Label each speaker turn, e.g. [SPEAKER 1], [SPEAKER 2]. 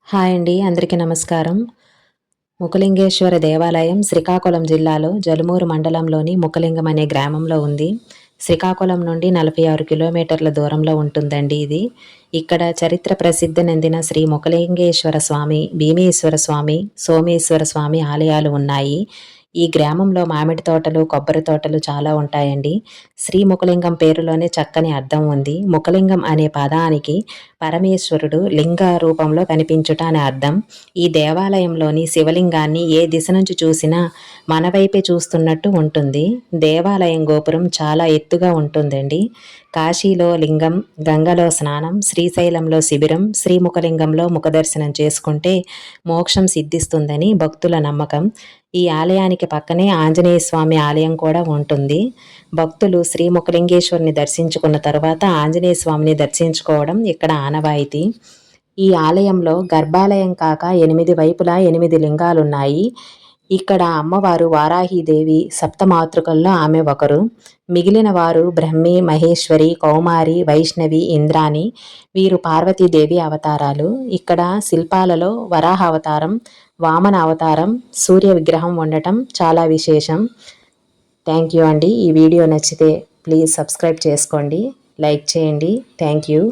[SPEAKER 1] Hi అండి. అందరికీ నమస్కారం. ముఖలింగేశ్వర దేవాలయం శ్రీకాకుళం జిల్లాలో జలుమూరు మండలంలోని ముఖలింగం అనే గ్రామంలో ఉంది. శ్రీకాకుళం నుండి 46 కిలోమీటర్ల దూరంలో ఉంటుందండి ఇది. ఇక్కడ చరిత్ర ప్రసిద్ధి నందిన శ్రీ ముఖలింగేశ్వర స్వామి, భీమేశ్వర స్వామి, సోమేశ్వర స్వామి ఆలయాలు ఉన్నాయి. ఈ గ్రామంలో మామిడి తోటలు, కొబ్బరి తోటలు చాలా ఉంటాయండి. శ్రీ ముఖలింగం పేరులోనే చక్కని అర్థం ఉంది. ముఖలింగం అనే పదానికి పరమేశ్వరుడు లింగ రూపంలో కనిపించుట అని అర్థం. ఈ దేవాలయంలోని శివలింగాన్ని ఏ దిశ నుంచి చూసినా మన వైపే చూస్తున్నట్టు ఉంటుంది. దేవాలయం గోపురం చాలా ఎత్తుగా ఉంటుందండి. కాశీలో లింగం, గంగలో స్నానం, శ్రీశైలంలో శిబిరం, శ్రీముఖలింగంలో ముఖదర్శనం చేసుకుంటే మోక్షం సిద్ధిస్తుందని భక్తుల నమ్మకం. ఈ ఆలయానికి పక్కనే ఆంజనేయ స్వామి ఆలయం కూడా ఉంటుంది. భక్తులు శ్రీముఖలింగేశ్వరుని దర్శించుకున్న తర్వాత ఆంజనేయ స్వామిని దర్శించుకోవడం ఇక్కడ ఆనవాయితీ. ఈ ఆలయంలో గర్భాలయం కాక 8 వైపులా 8 లింగాలున్నాయి. ఇక్కడ అమ్మవారు వారాహీదేవి, సప్తమాతృకల్లో ఆమె ఒకరు. మిగిలిన వారు బ్రహ్మి, మహేశ్వరి, కౌమారి, వైష్ణవి, ఇంద్రాణి. వీరు పార్వతీదేవి అవతారాలు. ఇక్కడ శిల్పాలలో వరాహ అవతారం, వామన అవతారం, సూర్య విగ్రహం ఉండటం చాలా విశేషం. థ్యాంక్ యూ అండి. ఈ వీడియో నచ్చితే ప్లీజ్ సబ్స్క్రైబ్ చేసుకోండి, లైక్ చేయండి. Thank you.